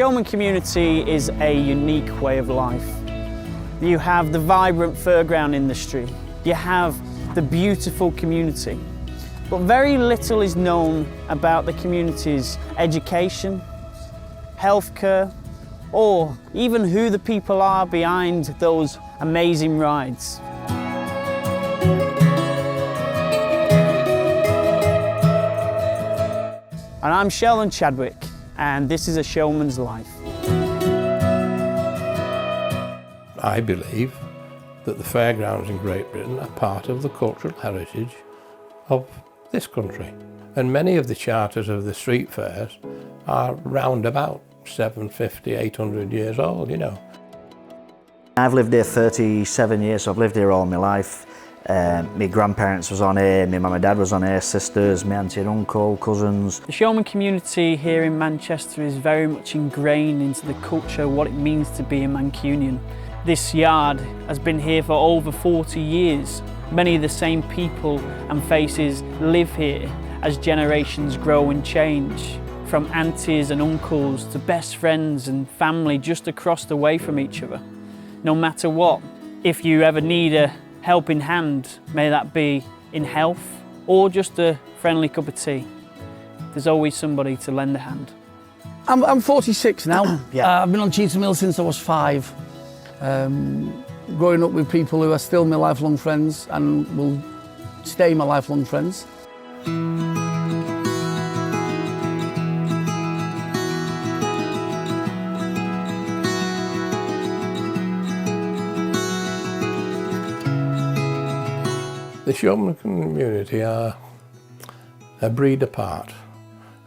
Showman community is a unique way of life. You have the vibrant fairground industry, you have the beautiful community, but very little is known about the community's education, healthcare, or even who the people are behind those amazing rides. And I'm Sheldon Chadwick, and this is A Showman's Life. I believe that the fairgrounds in Great Britain are part of the cultural heritage of this country. And many of the charters of the street fairs are round about 750, 800 years old, you know. I've lived here 37 years, so I've lived here all my life. My grandparents was on here, my mum and dad was on here, sisters, my auntie and uncle, cousins. The Showman community here in Manchester is very much ingrained into the culture, what it means to be a Mancunian. This yard has been here for over 40 years. Many of the same people and faces live here as generations grow and change. From aunties and uncles to best friends and family just across the way from each other. No matter what, if you ever need a helping hand, may that be in health or just a friendly cup of tea, there's always somebody to lend a hand. I'm 46 now. Yeah. I've been on Cheetham Hill since I was 5. Growing up with people who are still my lifelong friends and will stay my lifelong friends. The Showman community are a breed apart.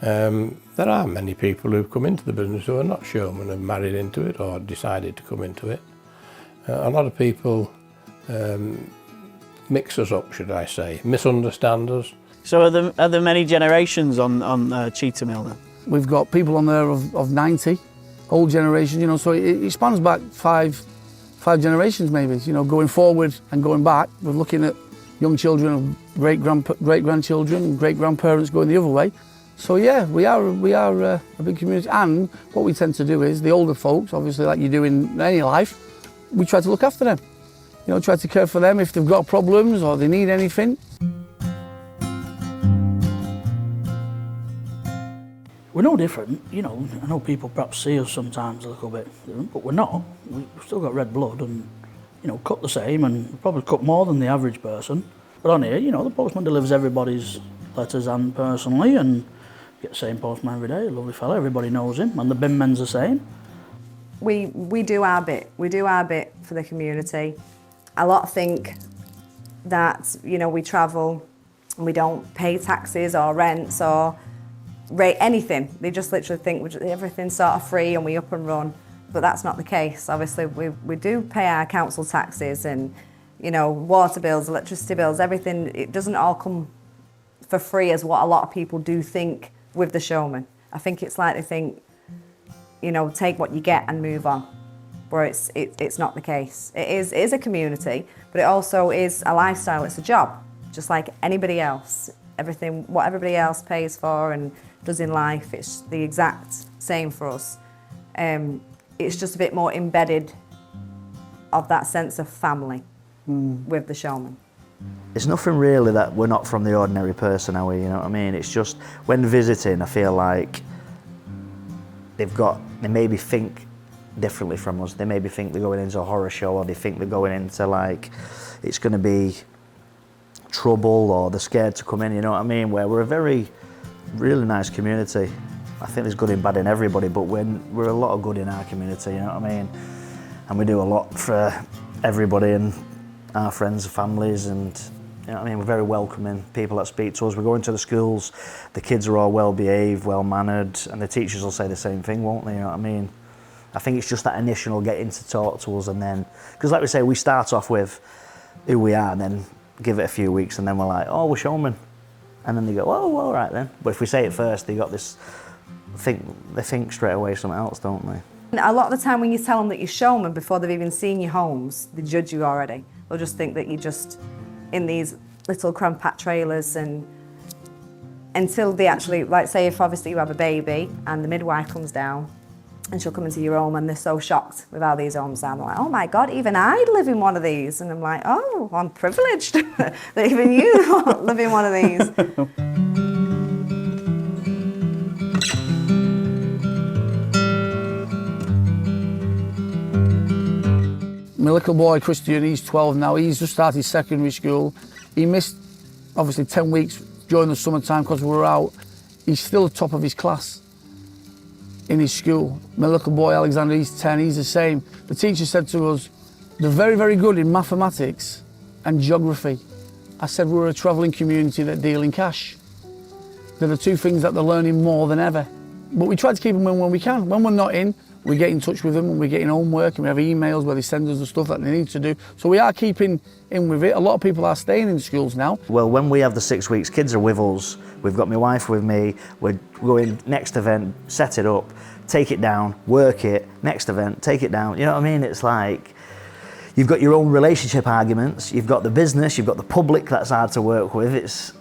There are many people who've come into the business who are not showmen and married into it or decided to come into it. A lot of people mix us up, should I say, misunderstand us. So are there many generations on Cheetham Hill then? We've got people on there of 90, old generation, you know, so it spans back five generations maybe, you know, going forward and going back. We're looking at young children, great-grandchildren, and great-grandparents going the other way. So yeah, we are a big community, and what we tend to do is the older folks, obviously like you do in any life, we try to look after them. You know, try to care for them if they've got problems or they need anything. We're no different, you know. I know people perhaps see us sometimes a little bit different, but we're not. We've still got red blood and, you know, cut the same and probably cut more than the average person. But on here, you know, the postman delivers everybody's letters and personally, and get the same postman every day, a lovely fella, everybody knows him, and the bin men's the same. We do our bit. We do our bit for the community. A lot think that, you know, we travel and we don't pay taxes or rents or rate anything. They just literally think everything's sort of free and we up and run. But that's not the case. Obviously, we do pay our council taxes and, you know, water bills, electricity bills, everything. It doesn't all come for free as what a lot of people do think with the Showman. I think it's like they think, you know, take what you get and move on, where it's not the case. It is a community, but it also is a lifestyle. It's a job, just like anybody else. Everything, what everybody else pays for and does in life, it's the exact same for us. It's just a bit more embedded of that sense of family with the Showman. It's nothing really that we're not from the ordinary person, are we? You know what I mean? It's just when visiting, I feel like they maybe think differently from us. They maybe think they're going into a horror show, or they think they're going into like it's going to be trouble, or they're scared to come in. You know what I mean? Where we're a really nice community. I think there's good and bad in everybody, but we're a lot of good in our community. You know what I mean? And we do a lot for everybody and our friends and families, and you know what I mean, we're very welcoming. People that speak to us, we go into the schools, the kids are all well behaved, well mannered, and the teachers will say the same thing, won't they? You know what I mean? I think it's just that initial getting to talk to us, and then, because like we say, we start off with who we are, and then give it a few weeks, and then we're like, oh, we're Showman, and then they go, oh, all right then. But if we say it first, they got this they think straight away something else, don't they? A lot of the time when you tell them that you're Showman before they've even seen your homes, they judge you already. They'll just think that you're just in these little cramped trailers, and until they actually, like say if obviously you have a baby and the midwife comes down and she'll come into your home and they're so shocked with how these homes are. They're like, oh my God, even I'd live in one of these. And I'm like, oh, I'm privileged that even you live in one of these. My little boy, Christian, he's 12 now. He's just started secondary school. He missed, obviously, 10 weeks during the summertime because we were out. He's still top of his class in his school. My little boy, Alexander, he's 10, he's the same. The teacher said to us, they're very, very good in mathematics and geography. I said, we're a travelling community that deal in cash. They're the two things that they're learning more than ever. But we try to keep them in when we can. When we're not in, we get in touch with them and we're getting homework and we have emails where they send us the stuff that they need to do. So we are keeping in with it. A lot of people are staying in schools now. Well, when we have the 6 weeks, kids are with us. We've got my wife with me. We're going next event, set it up, take it down, work it, next event, take it down. You know what I mean? It's like, you've got your own relationship arguments, you've got the business, you've got the public that's hard to work with. It's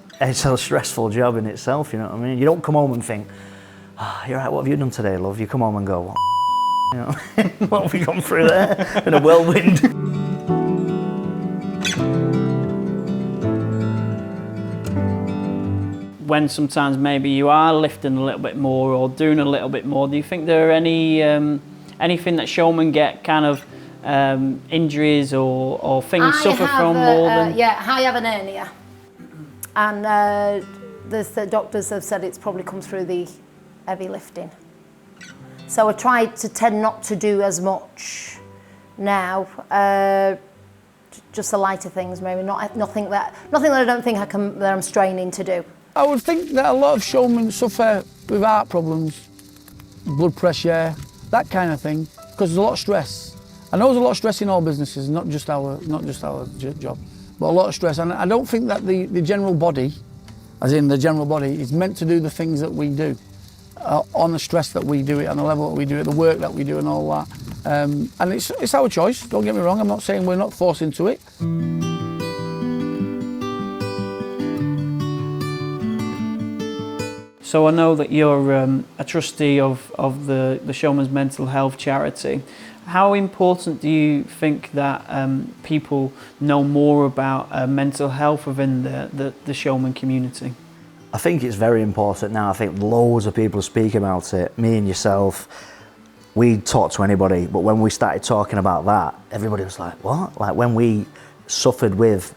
a stressful job in itself, you know what I mean? You don't come home and think, oh, you're right, what have you done today, love? You come home and go, you know, what have we gone through there? In a whirlwind. When sometimes maybe you are lifting a little bit more or doing a little bit more, do you think there are any anything that showmen get kind of injuries or things suffer from more than? Yeah, I have an hernia, and the doctors have said it's probably come through the heavy lifting. So I try to tend not to do as much now. Just the lighter things, maybe nothing that I don't think that I'm straining to do. I would think that a lot of showmen suffer with heart problems, blood pressure, that kind of thing, because there's a lot of stress. I know there's a lot of stress in all businesses, not just our job, but a lot of stress. And I don't think that the general body, as in the general body, is meant to do the things that we do, on the stress that we do it, on the level that we do it, the work that we do and all that. And it's our choice, don't get me wrong, I'm not saying we're not forced into it. So I know that you're a trustee of the Showman's Mental Health Charity. How important do you think that people know more about mental health within the Showman community? I think it's very important now. I think loads of people speak about it. Me and yourself, we talk to anybody, but when we started talking about that, everybody was like, what? Like when we suffered with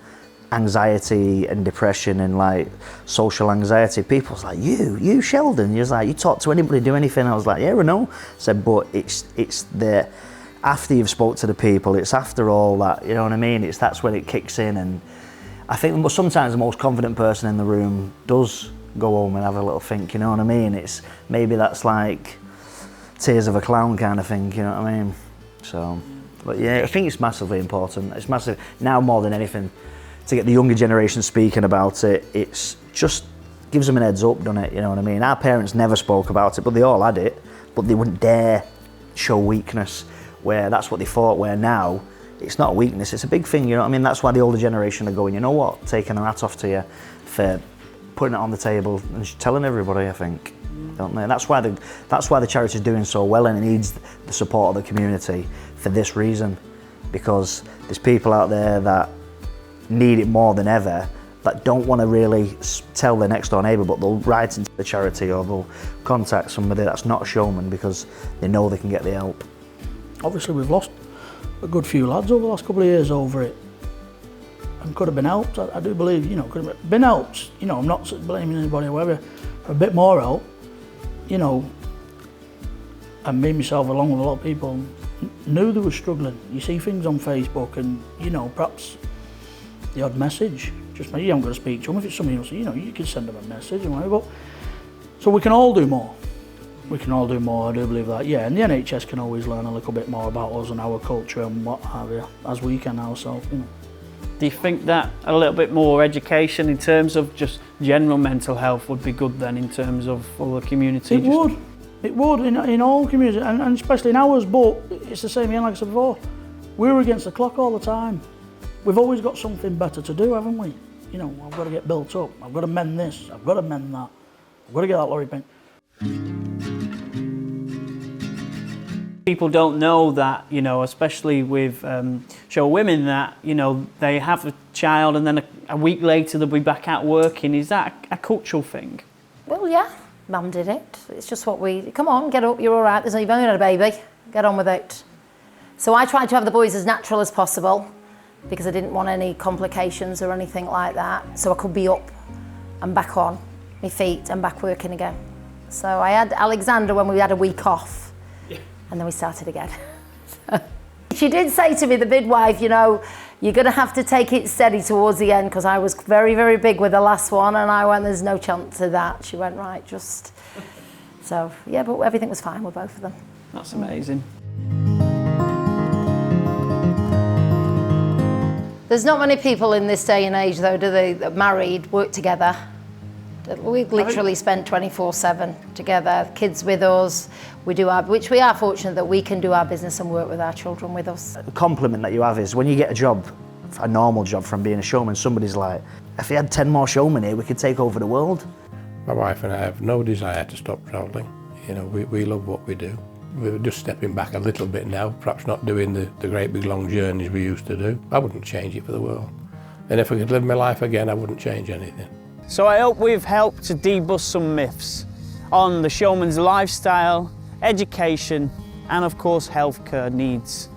anxiety and depression and like social anxiety, people was like, you Sheldon, you was like, you talk to anybody, do anything? I was like, yeah, I know. I said, but it's the after you've spoke to the people, it's after all that, you know what I mean? That's when it kicks in. And I think sometimes the most confident person in the room does go home and have a little think, you know what I mean? Maybe that's like tears of a clown kind of thing, you know what I mean? So, but yeah, I think it's massively important. It's massive now more than anything. To get the younger generation speaking about it, it's just gives them an heads up, doesn't it? You know what I mean? Our parents never spoke about it, but they all had it, but they wouldn't dare show weakness, where that's what they thought, where now it's not a weakness, it's a big thing, you know what I mean? That's why the older generation are going, you know what, taking their hat off to you for putting it on the table and telling everybody, I think, don't they? That's why the charity's doing so well, and it needs the support of the community for this reason, because there's people out there that need it more than ever, that don't want to really tell their next door neighbour, but they'll write into the charity or they'll contact somebody that's not a showman because they know they can get the help. Obviously we've lost a good few lads over the last couple of years over it, and could have been helped. I do believe, you know, could have been helped. You know, I'm not blaming anybody or whatever, for a bit more help, you know, and me myself along with a lot of people knew they were struggling. You see things on Facebook and, you know, perhaps the odd message, just maybe you haven't got to speak to them. If it's somebody else, you know, you can send them a message and whatever. But, so we can all do more. We can all do more, I do believe that, yeah. And the NHS can always learn a little bit more about us and our culture and what have you, as we can ourselves, you know. Do you think that a little bit more education in terms of just general mental health would be good then, in terms of all the community? It would in all communities, and especially in ours, but it's the same again, like I said before. We're against the clock all the time. We've always got something better to do, haven't we? You know, I've got to get built up, I've got to mend this, I've got to mend that, I've got to get that lorry paint. people don't know that, you know, especially with show women, that, you know, they have a child and then a week later they'll be back out working. Is that a cultural thing? Well, yeah, Mum did it. It's just what we, come on, get up, you're all right. You've only had a baby, get on with it. So I tried to have the boys as natural as possible because I didn't want any complications or anything like that. So I could be up and back on my feet and back working again. So I had Alexander when we had a week off, and then we started again. She did say to me, the midwife, you know, you're going to have to take it steady towards the end, because I was very, very big with the last one, and I went, there's no chance of that. She went, right, just... So, yeah, but everything was fine with both of them. That's amazing. There's not many people in this day and age, though, do they, that married, work together. We literally spent 24/7 together, kids with us. We do our, which we are fortunate that we can do our business and work with our children with us. The compliment that you have is when you get a job, a normal job from being a showman, somebody's like, if we had 10 more showmen here, we could take over the world. My wife and I have no desire to stop travelling. You know, we love what we do. We're just stepping back a little bit now, perhaps not doing the great big long journeys we used to do. I wouldn't change it for the world. And if I could live my life again, I wouldn't change anything. So I hope we've helped to debust some myths on the showman's lifestyle, education, and of course healthcare needs.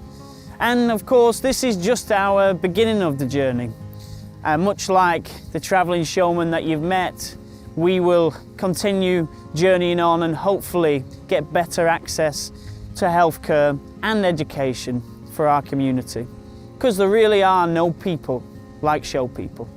And of course this is just our beginning of the journey. Much like the travelling showman that you've met, we will continue journeying on and hopefully get better access to healthcare and education for our community. Because there really are no people like show people.